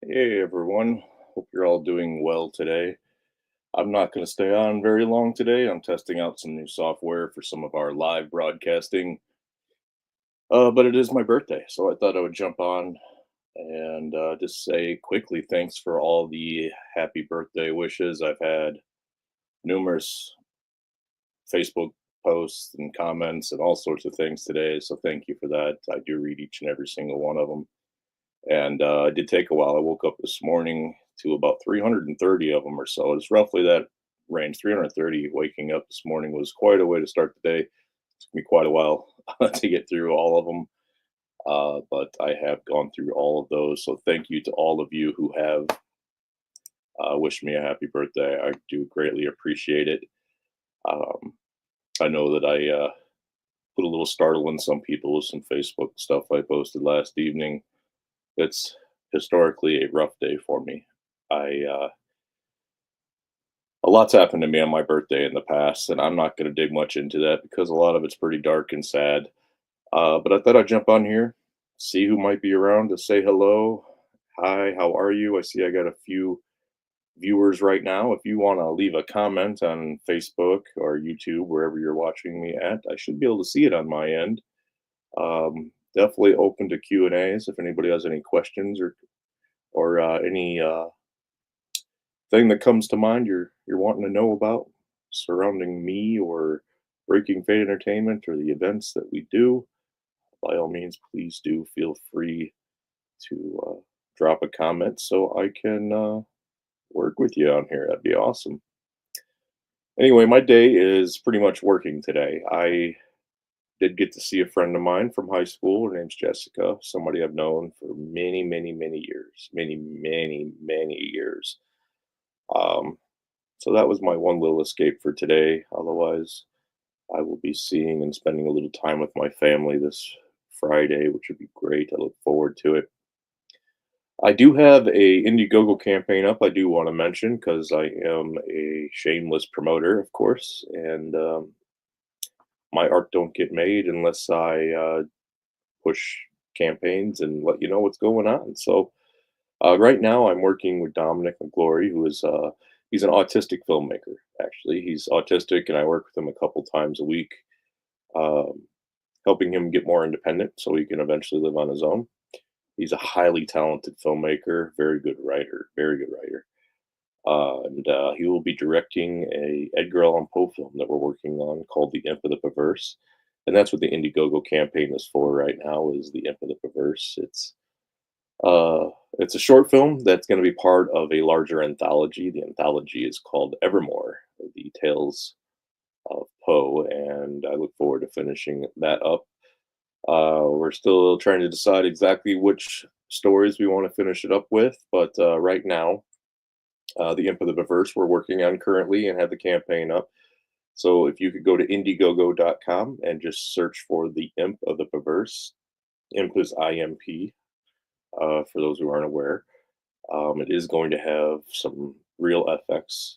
Hey everyone, hope you're all doing well today. I'm not going to stay on very long today. I'm testing out some new software for some of our live broadcasting, but it is my birthday, so I thought I would jump on and just say quickly thanks for all the happy birthday wishes. I've had numerous Facebook posts and comments and all sorts of things today, so thank you for that. I do read each and every single one of them. And it did take a while. I woke up this morning to about 330 of them or so. It's roughly that range. 330 waking up this morning was quite a way to start the day. Took me quite a while to get through all of them, but I have gone through all of those. So thank you to all of you who have wished me a happy birthday. I do greatly appreciate it. Um, I know that I put a little startle in some people with some Facebook stuff I posted last evening. It's historically a rough day for me. I A lot's happened to me on my birthday in the past, and I'm not going to dig much into that because a lot of it's pretty dark and sad. But I thought I'd jump on here, see who might be around to say hello. Hi, how are you? I see I got a few viewers right now. If you want to leave a comment on Facebook or YouTube, wherever you're watching me at, I should be able to see it on my end. Definitely open to Q and A's if anybody has any questions or any thing that comes to mind you're wanting to know about surrounding me or Breaking Fate Entertainment or the events that we do, by all means, please do feel free to drop a comment so I can work with you on here. That'd be awesome. Anyway, my day is pretty much working today. I did get to see a friend of mine from high school. Her name's Jessica, somebody I've known for many, many, many years. Many, many, many years. Um, So that was my one little escape for today. Otherwise, I will be seeing and spending a little time with my family this Friday, which would be great. I look forward to it. I do have a Indiegogo campaign up. I do want to mention because I am a shameless promoter, of course, and my art don't get made unless I push campaigns and let you know what's going on. So right now, I'm working with Dominic McGlory, who is he's an autistic filmmaker. Actually, he's autistic, and I work with him a couple times a week, um, helping him get more independent so he can eventually live on his own. He's a highly talented filmmaker, very good writer, very good writer. And he will be directing a Edgar Allan Poe film that we're working on called The Imp of the Perverse, and that's what the Indiegogo campaign is for right now. Is The Imp of the Perverse? Uh, it's a short film that's going to be part of a larger anthology. The anthology is called Evermore, the Tales of Poe, and I look forward to finishing that up. We're still trying to decide exactly which stories we want to finish it up with, but right now, the Imp of the Perverse we're working on currently and have the campaign up. So if you could go to Indiegogo.com and just search for the Imp of the Perverse, Imp is IMP, for those who aren't aware. It is going to have some real FX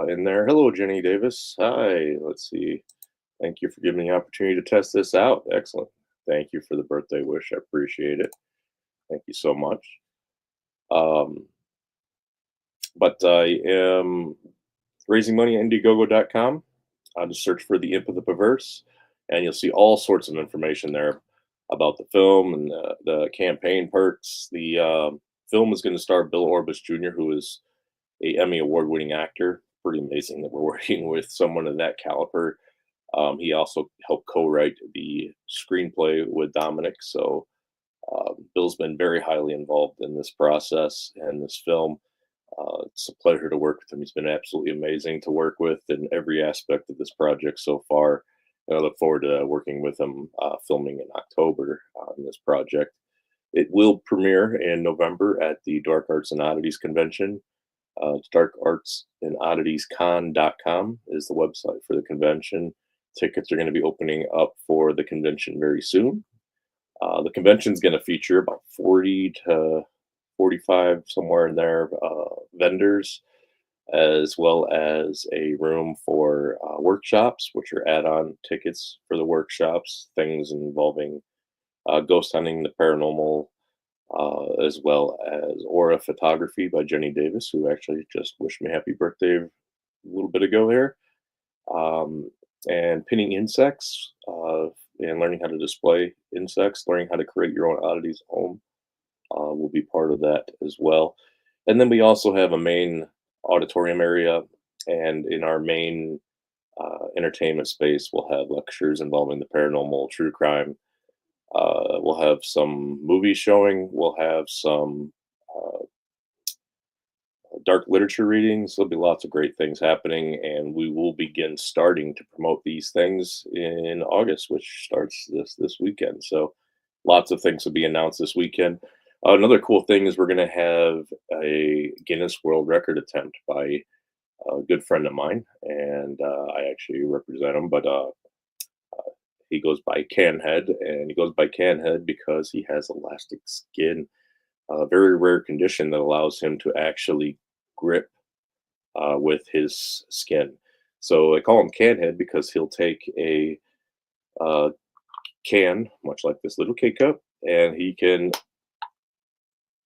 in there. Hello, Jenny Davis. Hi. Let's see. Thank you for giving me the opportunity to test this out. Excellent. Thank you for the birthday wish. I appreciate it. Thank you so much. Um, but I am raising money at Indiegogo.com. Just search for The Imp of the Perverse, and you'll see all sorts of information there about the film and the campaign perks. The film is going to star Bill Orbis Jr., who is a Emmy award-winning actor. Pretty amazing that we're working with someone of that caliber. He also helped co-write the screenplay with Dominic, so Bill's been very highly involved in this process and this film. It's a pleasure to work with him. He's been absolutely amazing to work with in every aspect of this project so far. And I look forward to working with him filming in October on this project. It will premiere in November at the Dark Arts and Oddities Convention. It's darkartsandodditiescon.com is the website for the convention. Tickets are going to be opening up for the convention very soon. The convention is going to feature about 40 to 45, somewhere in there, vendors, as well as a room for workshops, which are add on tickets for the workshops, things involving ghost hunting, the paranormal, as well as Aura Photography by Jenny Davis, who actually just wished me happy birthday a little bit ago there. Um, and pinning insects and learning how to display insects, learning how to create your own oddities at home will be part of that as well. And then we also have a main auditorium area, and in our main entertainment space, we'll have lectures involving the paranormal, true crime. We'll have some movies showing. We'll have some uh, dark literature readings. There'll be lots of great things happening, and we will begin starting to promote these things in August, which starts this weekend. So, lots of things will be announced this weekend. Another cool thing is we're going to have a Guinness World Record attempt by a good friend of mine, and I actually represent him, but he goes by Canhead, and he goes by Canhead because he has elastic skin, a very rare condition that allows him to actually grip with his skin. So I call him Canhead because he'll take a uh, can, much like this little K cup, and he can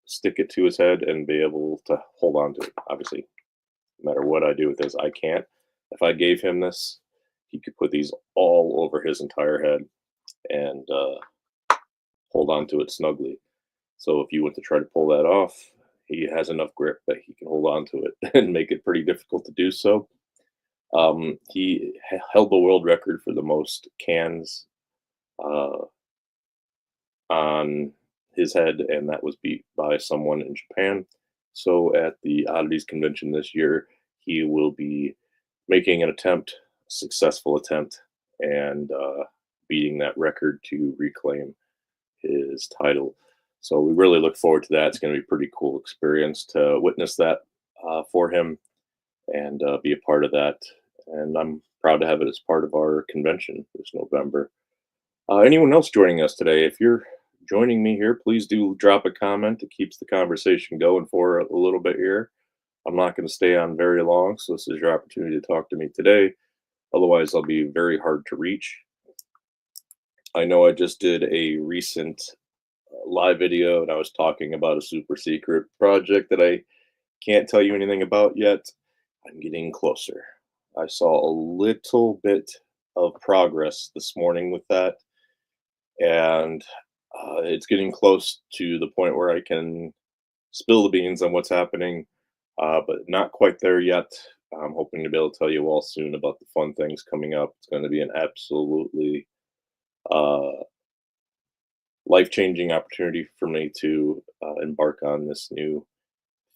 stick it to his head and be able to hold on to it. Obviously, no matter what I do with this, I can't. If I gave him this, he could put these all over his entire head and hold on to it snugly. So if you went to try to pull that off, he has enough grip that he can hold on to it and make it pretty difficult to do so. He held the world record for the most cans uh, on his head, and that was beat by someone in Japan. So at the Oddities convention this year, he will be making an attempt, a successful attempt, and beating that record to reclaim his title. So we really look forward to that. It's going to be a pretty cool experience to witness that for him and be a part of that. And I'm proud to have it as part of our convention this November. Anyone else joining us today? If you're joining me here, please do drop a comment. It keeps the conversation going for a little bit here. I'm not going to stay on very long, so this is your opportunity to talk to me today. Otherwise, I'll be very hard to reach. I know I just did a recent live video and I was talking about a super secret project that I can't tell you anything about yet. I'm getting closer. I saw a little bit of progress this morning with that, and it's getting close to the point where I can spill the beans on what's happening, but not quite there yet. I'm hoping to be able to tell you all soon about the fun things coming up. It's going to be an absolutely uh, life changing opportunity for me to embark on this new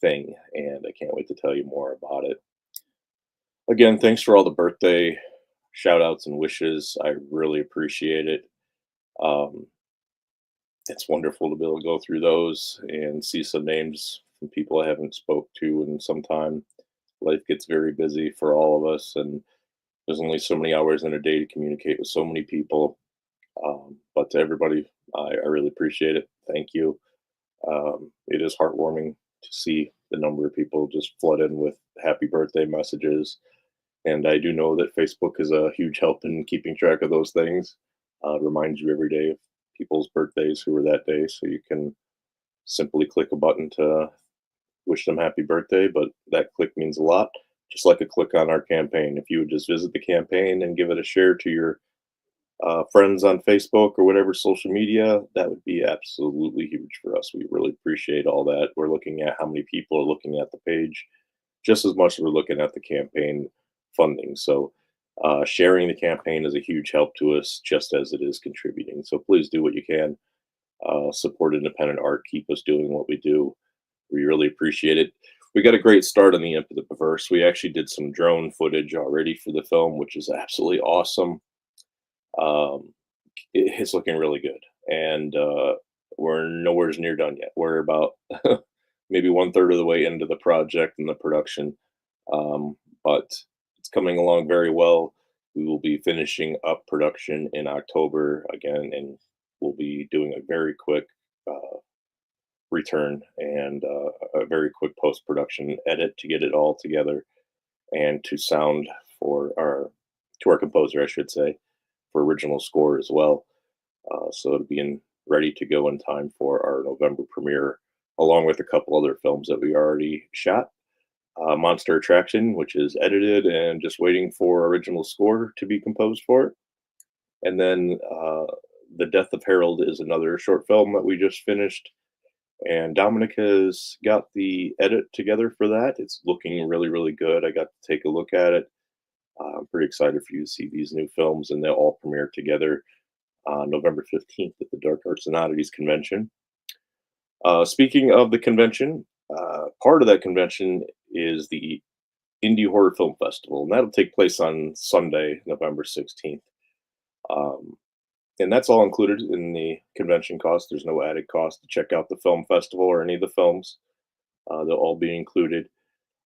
thing, and I can't wait to tell you more about it. Again, thanks for all the birthday shout outs and wishes. I really appreciate it. Um, it's wonderful to be able to go through those and see some names from people I haven't spoke to in some time. Life gets very busy for all of us, and there's only so many hours in a day to communicate with so many people. But to everybody, I really appreciate it. Thank you. It is heartwarming to see the number of people just flood in with happy birthday messages. And I do know that Facebook is a huge help in keeping track of those things. Reminds you every day of people's birthdays who were that day, so you can simply click a button to wish them happy birthday. But that click means a lot, just like a click on our campaign. If you would just visit the campaign and give it a share to your friends on Facebook or whatever social media, that would be absolutely huge for us. We really appreciate all that. We're looking at how many people are looking at the page just as much as we're looking at the campaign funding. So, sharing the campaign is a huge help to us, just as it is contributing. So, please do what you can. Support independent art. Keep us doing what we do. We really appreciate it. We got a great start on the Imp of the Perverse. We actually did some drone footage already for the film, which is absolutely awesome. Um, it's looking really good, and we're nowhere near done yet. We're about maybe one third of the way into the project and the production, but it's coming along very well. We will be finishing up production in October again, and we'll be doing a very quick return and a very quick post production edit to get it all together and to sound for our to our composer, I should say, for original score as well. So it'll be in ready to go in time for our November premiere, along with a couple other films that we already shot. Monster Attraction, which is edited and just waiting for original score to be composed for it. And then The Death of Harold is another short film that we just finished. And Dominic has got the edit together for that. It's looking really, really good. I got to take a look at it. I'm pretty excited for you to see these new films, and they'll all premiere together on November 15th at the Dark Arts and Oddities convention. Speaking of the convention, part of that convention is the Indie Horror Film Festival, and that'll take place on Sunday, November 16th. And that's all included in the convention cost. There's no added cost to check out the film festival or any of the films. They'll all be included.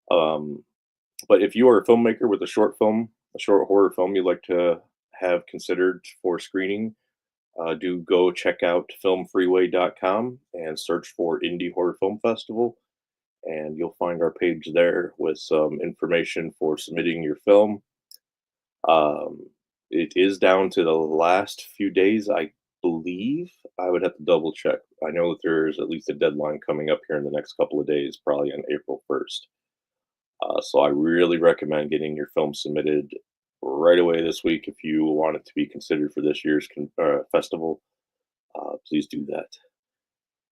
But if you are a filmmaker with a short film, a short horror film you'd like to have considered for screening, do go check out filmfreeway.com and search for Indie Horror Film Festival. And you'll find our page there with some information for submitting your film. It is down to the last few days, I believe. I would have to double check. I know that there's at least a deadline coming up here in the next couple of days, probably on April 1st. So I really recommend getting your film submitted right away this week if you want it to be considered for this year's festival. Please do that.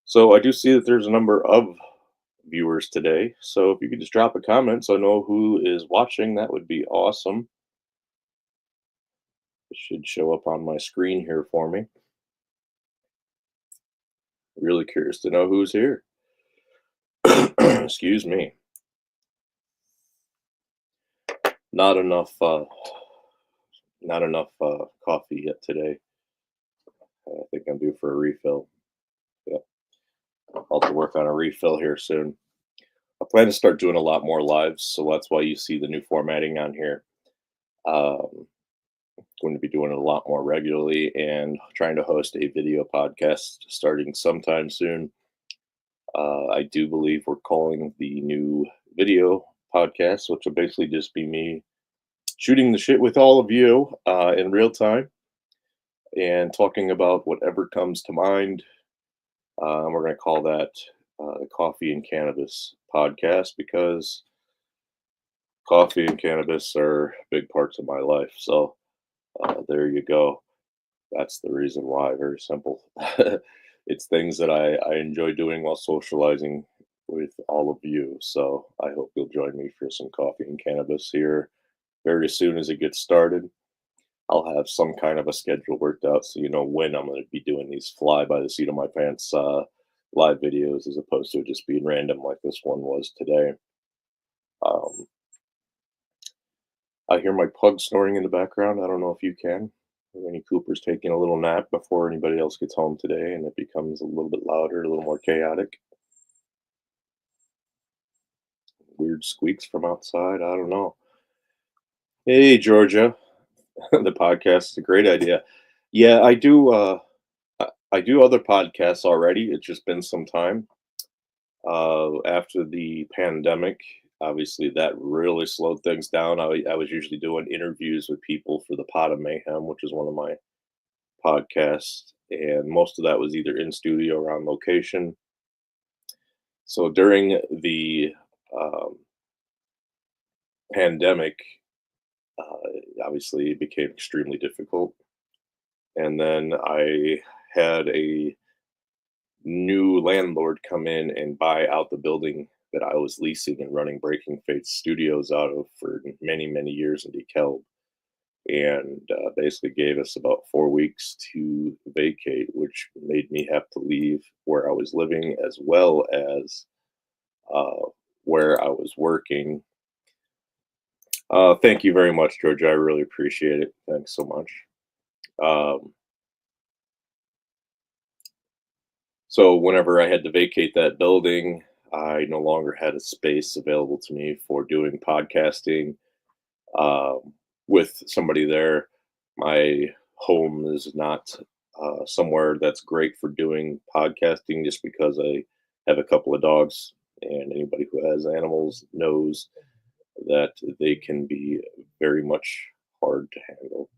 So I do see that there's a number of viewers today. So if you could just drop a comment so I know who is watching, that would be awesome. It should show up on my screen here for me. Really curious to know who's here. Excuse me. Not enough coffee yet today. I think I'm due for a refill. Yep. I'll have to work on a refill here soon. I plan to start doing a lot more lives, so that's why you see the new formatting on here. Going to be doing it a lot more regularly and trying to host a video podcast starting sometime soon. I do believe we're calling the new video podcast, which will basically just be me shooting the shit with all of you in real time and talking about whatever comes to mind. We're going to call that the Coffee and Cannabis podcast because coffee and cannabis are big parts of my life. So there you go. That's the reason why. Very simple. It's things that I enjoy doing while socializing with all of you. So I hope you'll join me for some coffee and cannabis here very soon as it gets started. I'll have some kind of a schedule worked out so you know when I'm going to be doing these fly by the seat of my pants live videos as opposed to it just being random like this one was today. I hear my pug snoring in the background. I don't know if you can. Winnie Cooper's taking a little nap before anybody else gets home today, and it becomes a little bit louder, a little more chaotic. Weird squeaks from outside. I don't know. Hey, Georgia. The podcast is a great idea. Yeah, I do. I do other podcasts already. It's just been some time. After the pandemic, obviously that really slowed things down. I was usually doing interviews with people for the Pot of Mayhem, which is one of my podcasts, and most of that was either in studio or on location. So during the pandemic, obviously it became extremely difficult. And then I had a new landlord come in and buy out the building that I was leasing and running Breaking Faith Studios out of for many, many years in DeKalb. And basically gave us about 4 weeks to vacate, which made me have to leave where I was living as well as where I was working. Thank you very much, Georgia. I really appreciate it. Thanks so much. So whenever I had to vacate that building, I no longer had a space available to me for doing podcasting with somebody there. My home is not somewhere that's great for doing podcasting just because I have a couple of dogs, and anybody who has animals knows that they can be very much hard to handle.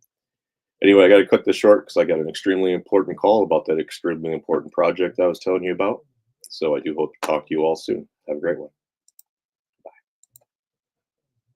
Anyway, I got to cut this short because I got an extremely important call about that extremely important project I was telling you about. So I do hope to talk to you all soon. Have a great one.